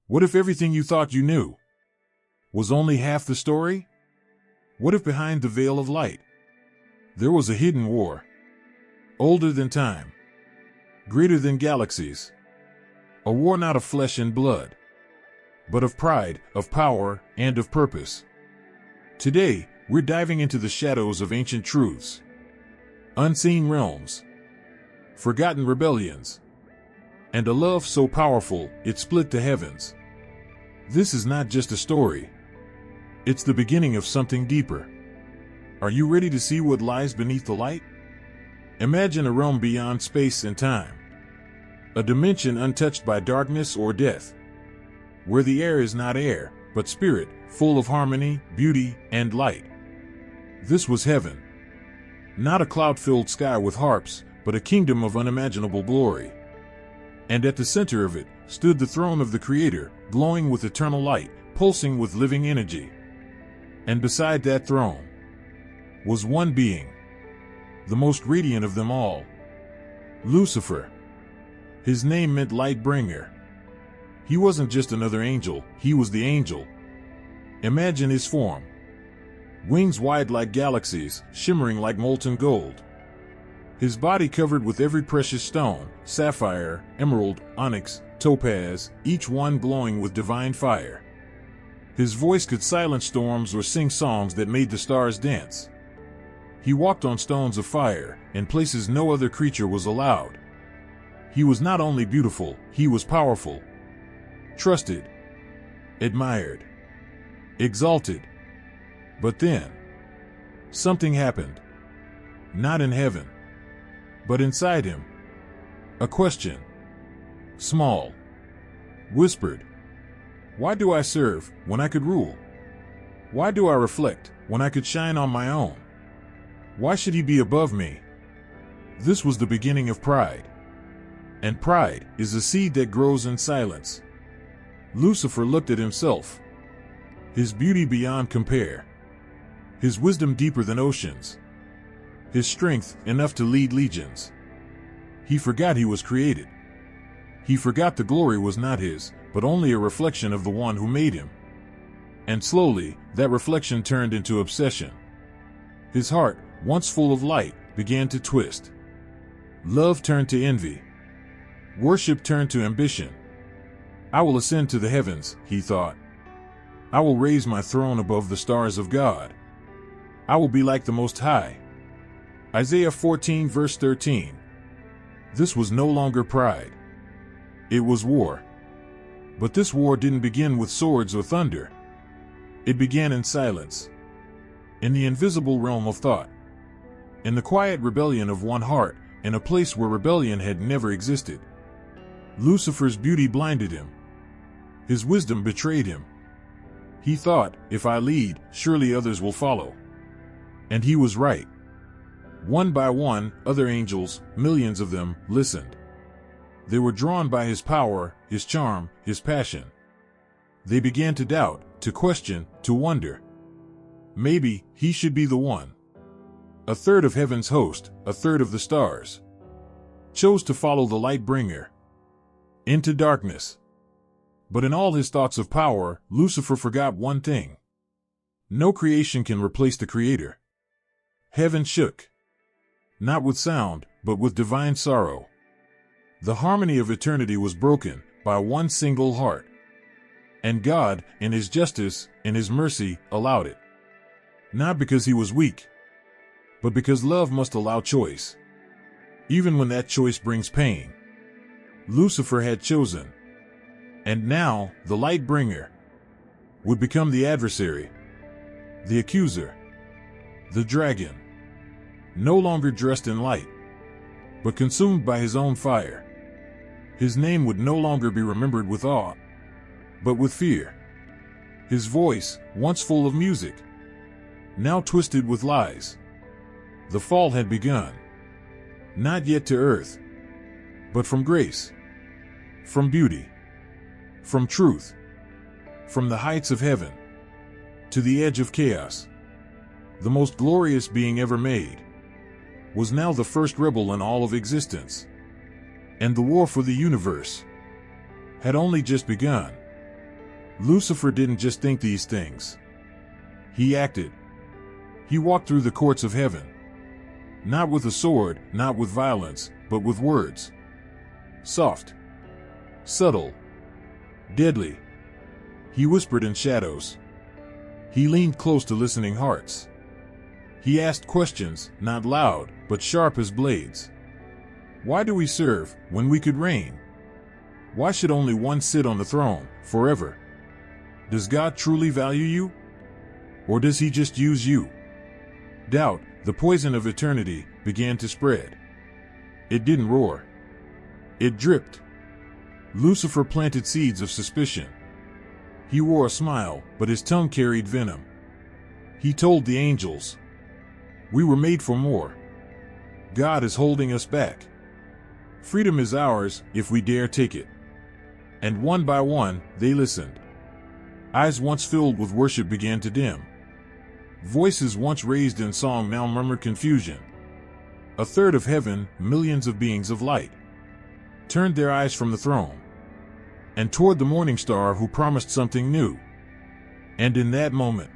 What if everything you thought you knew was only half the story? What if behind the veil of light there was a hidden war, older than time, greater than galaxies, a war not of flesh and blood, but of pride, of power, and of purpose? Today, we're diving into the shadows of ancient truths, unseen realms, forgotten rebellions, and a love so powerful it split the heavens. This is not just a story. It's the beginning of something deeper. Are you ready to see what lies beneath the light? Imagine a realm beyond space and time, a dimension untouched by darkness or death, where the air is not air, but spirit, full of harmony, beauty, and light. This was heaven. Not a cloud-filled sky with harps, but a kingdom of unimaginable glory. And at the center of it stood the throne of the Creator, glowing with eternal light, pulsing with living energy. And beside that throne was one being, the most radiant of them all, Lucifer. His name meant light bringer. He wasn't just another angel, he was the angel. Imagine his form. Wings wide like galaxies, shimmering like molten gold. His body covered with every precious stone, sapphire, emerald, onyx, topaz, each one glowing with divine fire. His voice could silence storms or sing songs that made the stars dance. He walked on stones of fire, in places no other creature was allowed. He was not only beautiful, he was powerful, trusted, admired, exalted. But then, something happened. Not in heaven, but inside him. A question, small, whispered. Why do I serve when I could rule? Why do I reflect when I could shine on my own? Why should he be above me? This was the beginning of pride. And pride is a seed that grows in silence. Lucifer looked at himself. His beauty beyond compare. His wisdom deeper than oceans. His strength enough to lead legions. He forgot he was created. He forgot the glory was not his, but only a reflection of the one who made him. And slowly, that reflection turned into obsession. His heart, once full of light, began to twist. Love turned to envy. Worship turned to ambition. I will ascend to the heavens, he thought. I will raise my throne above the stars of God. I will be like the Most High. Isaiah 14 verse 13. This was no longer pride. It was war. But this war didn't begin with swords or thunder. It began in silence. In the invisible realm of thought. In the quiet rebellion of one heart, in a place where rebellion had never existed. Lucifer's beauty blinded him. His wisdom betrayed him. He thought, if I lead, surely others will follow. And he was right. One by one, other angels, millions of them, listened. They were drawn by his power, his charm, his passion. They began to doubt, to question, to wonder. Maybe he should be the one. A third of heaven's host, a third of the stars, chose to follow the light bringer into darkness. But in all his thoughts of power, Lucifer forgot one thing. No creation can replace the Creator. Heaven shook. Not with sound, but with divine sorrow. The harmony of eternity was broken by one single heart. And God, in his justice, in his mercy, allowed it. Not because he was weak, but because love must allow choice. Even when that choice brings pain. Lucifer had chosen. And now, the light bringer would become the adversary, the accuser, the dragon. No longer dressed in light, but consumed by his own fire. His name would no longer be remembered with awe, but with fear. His voice, once full of music, now twisted with lies. The fall had begun. Not yet to earth, but from grace, from beauty, from truth, from the heights of heaven to the edge of chaos. The most glorious being ever made was now the first rebel in all of existence. And the war for the universe had only just begun. Lucifer didn't just think these things. He acted. He walked through the courts of heaven. Not with a sword, not with violence, but with words. Soft. Subtle. Deadly. He whispered in shadows. He leaned close to listening hearts. He asked questions, not loud, but sharp as blades. Why do we serve, when we could reign? Why should only one sit on the throne, forever? Does God truly value you? Or does he just use you? Doubt, the poison of eternity, began to spread. It didn't roar. It dripped. Lucifer planted seeds of suspicion. He wore a smile, but his tongue carried venom. He told the angels, "We were made for more. God is holding us back. Freedom is ours, if we dare take it." And one by one, they listened. Eyes once filled with worship began to dim. Voices once raised in song now murmured confusion. A third of heaven, millions of beings of light, turned their eyes from the throne and toward the morning star who promised something new. And in that moment,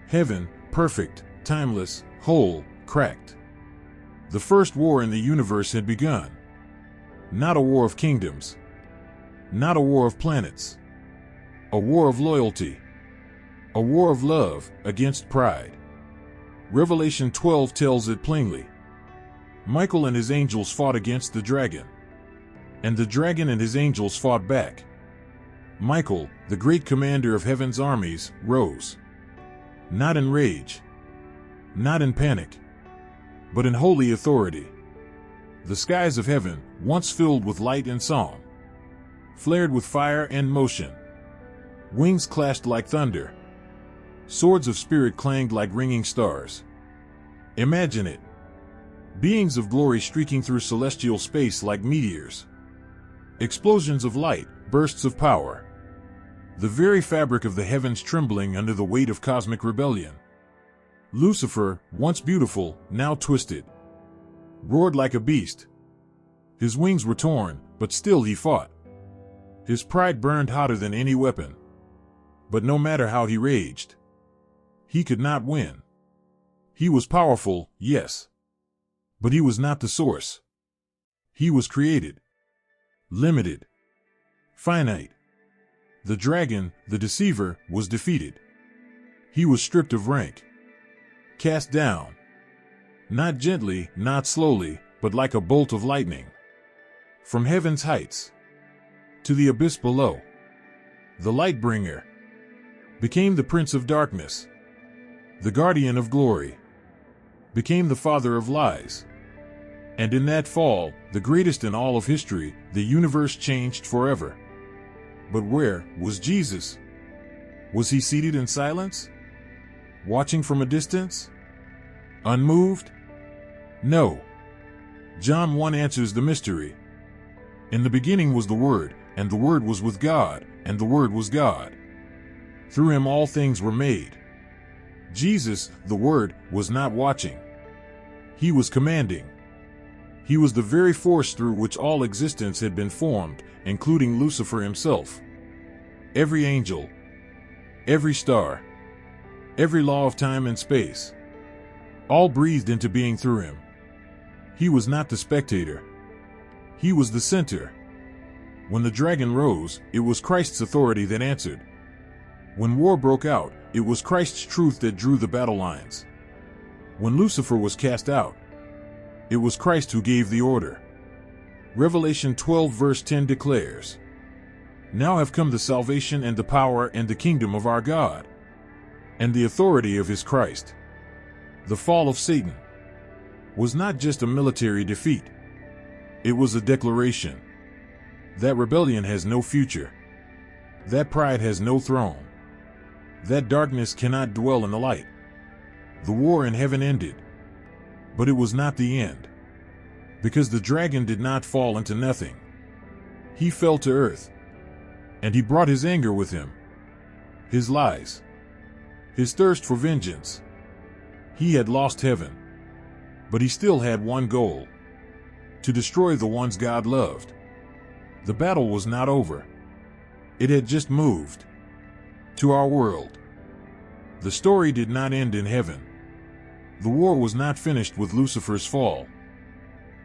heaven, perfect, timeless, whole, cracked. The first war in the universe had begun. Not a war of kingdoms. Not a war of planets. A war of loyalty. A war of love against pride. Revelation 12 tells it plainly. Michael and his angels fought against the dragon. And the dragon and his angels fought back. Michael, the great commander of heaven's armies, rose. Not in rage. Not in panic. But in holy authority. The skies of heaven, once filled with light and song, flared with fire and motion. Wings clashed like thunder. Swords of spirit clanged like ringing stars. Imagine it. Beings of glory streaking through celestial space like meteors. Explosions of light, bursts of power. The very fabric of the heavens trembling under the weight of cosmic rebellion. Lucifer, once beautiful, now twisted, roared like a beast. His wings were torn, but still he fought. His pride burned hotter than any weapon. But no matter how he raged, he could not win. He was powerful, yes. But he was not the source. He was created. Limited. Finite. The dragon, the deceiver, was defeated. He was stripped of rank. Cast down. Not gently, not slowly, but like a bolt of lightning. From heaven's heights to the abyss below. The Lightbringer became the Prince of Darkness. The Guardian of Glory became the Father of Lies. And in that fall, the greatest in all of history, the universe changed forever. But where was Jesus? Was he seated in silence? Watching from a distance? Unmoved? No. John 1 answers the mystery. In the beginning was the Word, and the Word was with God, and the Word was God. Through him all things were made. Jesus, the Word, was not watching. He was commanding. He was the very force through which all existence had been formed, including Lucifer himself. Every angel, every star, every law of time and space, all breathed into being through him. He was not the spectator. He was the center. When the dragon rose, it was Christ's authority that answered. When war broke out, it was Christ's truth that drew the battle lines. When Lucifer was cast out, it was Christ who gave the order. Revelation 12 verse 10 declares, "Now have come the salvation and the power and the kingdom of our God, and the authority of his Christ." The fall of Satan was not just a military defeat. It was a declaration. That rebellion has no future. That pride has no throne. That darkness cannot dwell in the light. The war in heaven ended. But it was not the end. Because the dragon did not fall into nothing. He fell to earth. And he brought his anger with him. His lies. His thirst for vengeance. He had lost heaven. But he still had one goal. To destroy the ones God loved. The battle was not over. It had just moved. to our world. The story did not end in heaven. The war was not finished with Lucifer's fall.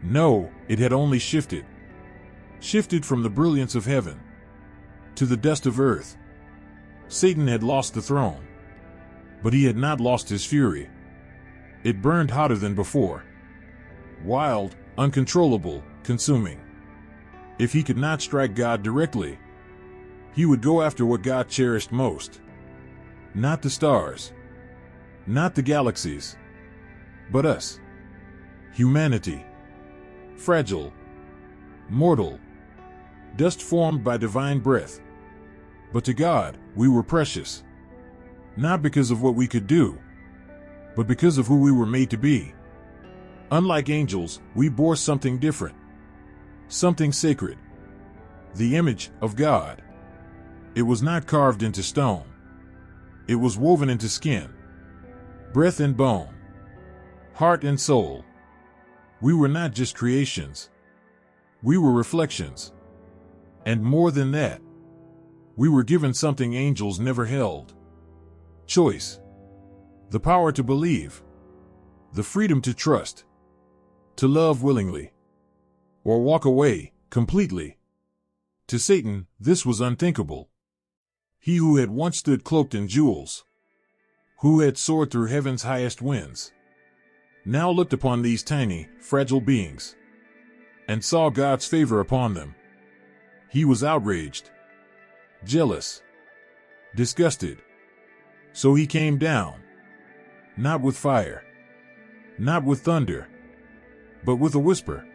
No, it had only shifted. Shifted from the brilliance of heaven to the dust of earth. Satan had lost the throne, but he had not lost his fury. It burned hotter than before. Wild, uncontrollable, consuming. If he could not strike God directly, he would go after what God cherished most. Not the stars, not the galaxies, but us. Humanity. Fragile, mortal, dust formed by divine breath. But to God, we were precious. Not because of what we could do, but because of who we were made to be. Unlike angels, we bore something different. Something sacred. The image of God. It was not carved into stone. It was woven into skin, breath and bone, heart and soul. We were not just creations. We were reflections. And more than that, we were given something angels never held. Choice. The power to believe. The freedom to trust. To love willingly. Or walk away, completely. To Satan, this was unthinkable. He who had once stood cloaked in jewels, who had soared through heaven's highest winds, now looked upon these tiny, fragile beings, and saw God's favor upon them. He was outraged, jealous, disgusted. So he came down, not with fire, not with thunder, but with a whisper,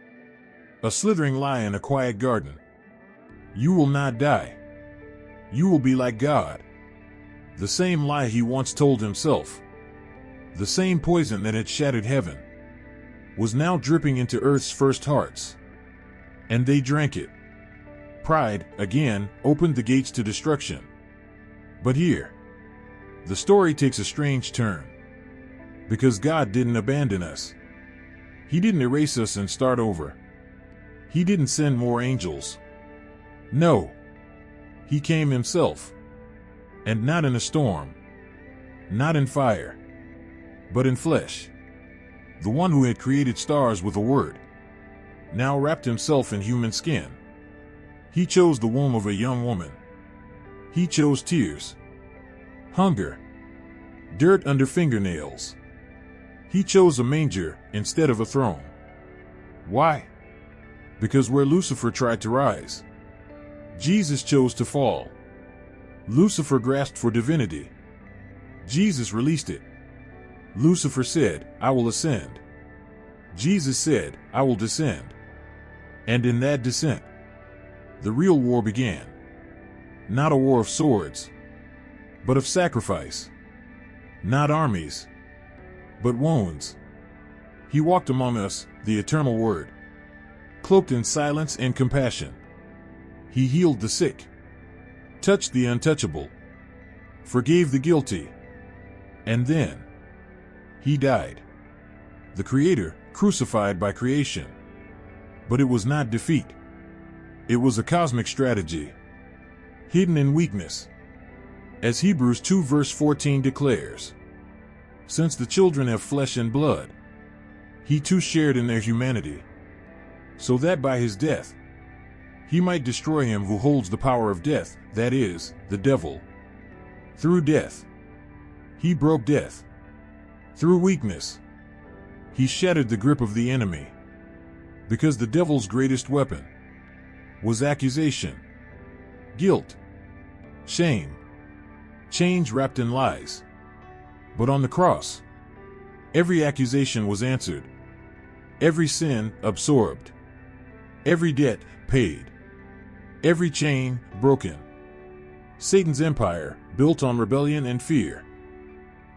a slithering lie in a quiet garden. You will not die. You will be like God. The same lie he once told himself, the same poison that had shattered heaven, was now dripping into earth's first hearts. And they drank it. Pride, again, opened the gates to destruction. But here, the story takes a strange turn. Because God didn't abandon us. He didn't erase us and start over. He didn't send more angels. No. He came himself. And not in a storm. Not in fire. But in flesh. The one who had created stars with a word now wrapped himself in human skin. He chose the womb of a young woman. He chose tears, hunger, dirt under fingernails. He chose a manger instead of a throne. Why? Because where Lucifer tried to rise, Jesus chose to fall. Lucifer grasped for divinity. Jesus released it. Lucifer said, I will ascend. Jesus said, I will descend. And in that descent, the real war began. Not a war of swords, but of sacrifice. Not armies, but wounds. He walked among us, the eternal word, cloaked in silence and compassion. He healed the sick, touched the untouchable, forgave the guilty, and then he died. The Creator, crucified by creation. But it was not defeat. It was a cosmic strategy, hidden in weakness. As Hebrews 2 verse 14 declares, since the children have flesh and blood, he too shared in their humanity, so that by his death, he might destroy him who holds the power of death, that is, the devil. Through death, he broke death. Through weakness, he shattered the grip of the enemy. Because the devil's greatest weapon was accusation, guilt, shame, chains wrapped in lies. But on the cross, every accusation was answered, every sin absorbed, every debt paid, every chain broken. Satan's empire, built on rebellion and fear,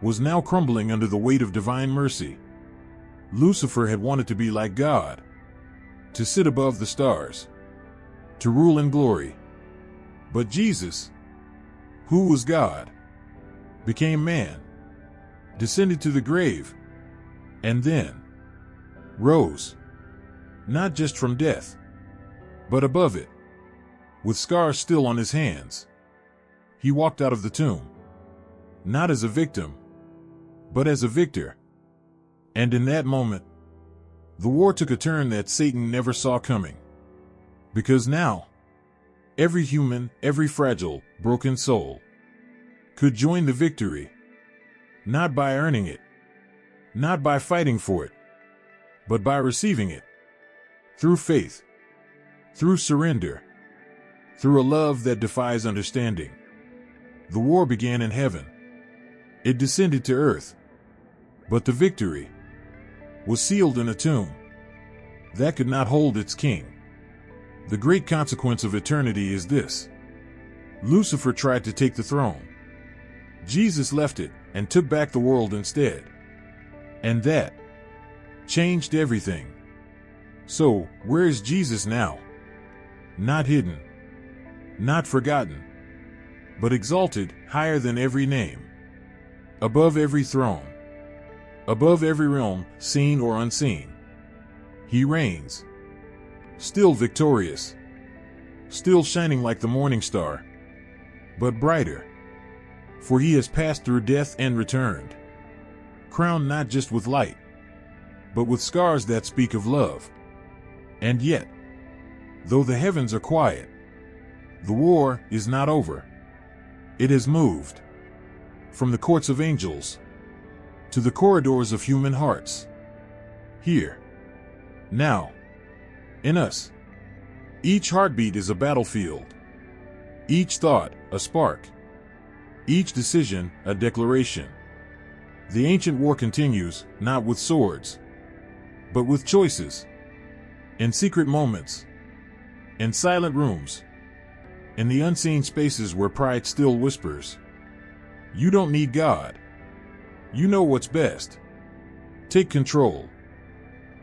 was now crumbling under the weight of divine mercy. Lucifer had wanted to be like God, to sit above the stars, to rule in glory. But Jesus, who was God, became man, descended to the grave, and then rose, not just from death, but above it, with scars still on his hands, He walked out of the tomb, not as a victim, but as a victor. And in that moment, the war took a turn that Satan never saw coming. Because now, every human, every fragile, broken soul could join the victory, not by earning it, not by fighting for it, but by receiving it. Through faith, through surrender, through a love that defies understanding. The war began in heaven. It descended to earth. But the victory was sealed in a tomb that could not hold its king. The great consequence of eternity is this: Lucifer tried to take the throne. Jesus left it and took back the world instead. And that changed everything. So, where is Jesus now? Not hidden, not forgotten, but exalted higher than every name, above every throne, above every realm, seen or unseen. He reigns, still victorious, still shining like the morning star, but brighter, for he has passed through death and returned, crowned not just with light, but with scars that speak of love. And yet, though the heavens are quiet, the war is not over. It has moved from the courts of angels to the corridors of human hearts. Here, now, in us, each heartbeat is a battlefield, each thought a spark, each decision a declaration. The ancient war continues, not with swords, but with choices, in secret moments, in silent rooms, in the unseen spaces where pride still whispers, "You don't need God. You know what's best. Take control.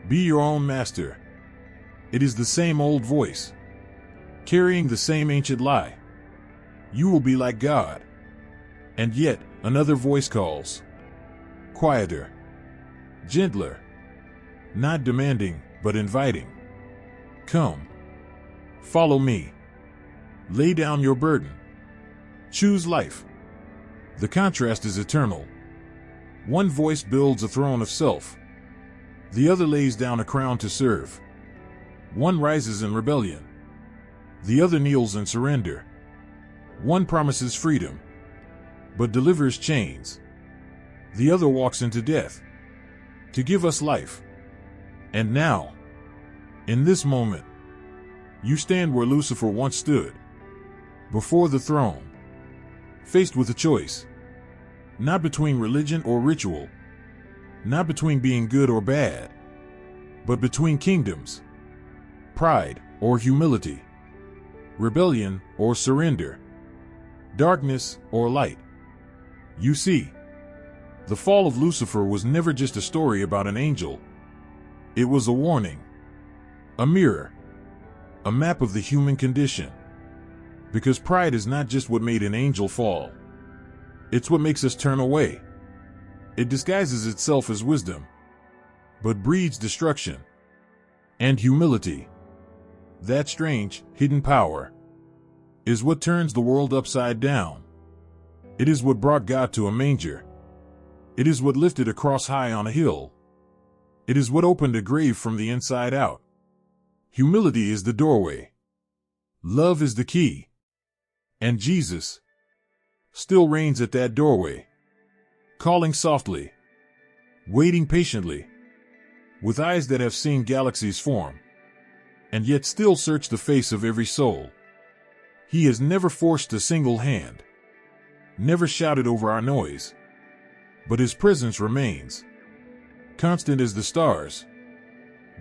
Be your own master." It is the same old voice, carrying the same ancient lie. You will be like God. And yet, another voice calls, quieter, gentler, not demanding, but inviting. Come. Follow me. Lay down your burden. Choose life. The contrast is eternal. One voice builds a throne of self. The other lays down a crown to serve. One rises in rebellion. The other kneels in surrender. One promises freedom, but delivers chains. The other walks into death to give us life. And now, in this moment, you stand where Lucifer once stood, before the throne, faced with a choice, not between religion or ritual, not between being good or bad, but between kingdoms, pride or humility, rebellion or surrender, darkness or light. You see, the fall of Lucifer was never just a story about an angel. It was a warning, a mirror, a map of the human condition. Because pride is not just what made an angel fall. It's what makes us turn away. It disguises itself as wisdom, but breeds destruction. And humility, that strange, hidden power, is what turns the world upside down. It is what brought God to a manger. It is what lifted a cross high on a hill. It is what opened a grave from the inside out. Humility is the doorway. Love is the key. And Jesus still reigns at that doorway, calling softly, waiting patiently, with eyes that have seen galaxies form, and yet still search the face of every soul. He has never forced a single hand, never shouted over our noise, but his presence remains, constant as the stars,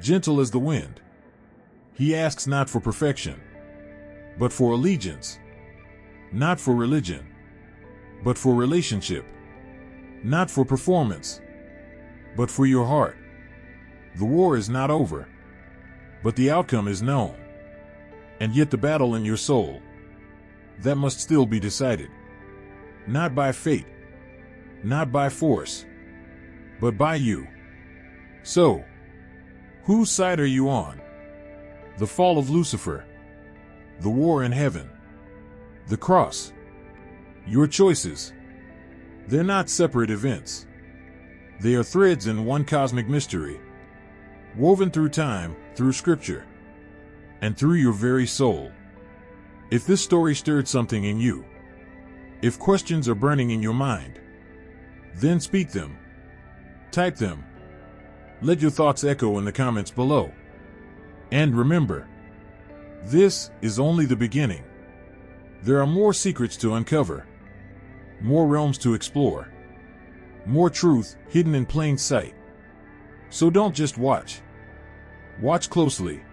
gentle as the wind. He asks not for perfection, but for allegiance, not for religion, but for relationship, not for performance, but for your heart. The war is not over, but the outcome is known, and yet the battle in your soul, that must still be decided, not by fate, not by force, but by you. So, whose side are you on? The fall of Lucifer, the war in heaven, the cross, Your choices. They're not separate events. They are threads in one cosmic mystery, woven through time, through scripture, and through your very soul. If this story stirred something in you, if questions are burning in your mind, then speak them. Type them. Let your thoughts echo in the comments below. And remember, this is only the beginning. There are more secrets to uncover, more realms to explore, more truth hidden in plain sight. So don't just watch. Watch closely.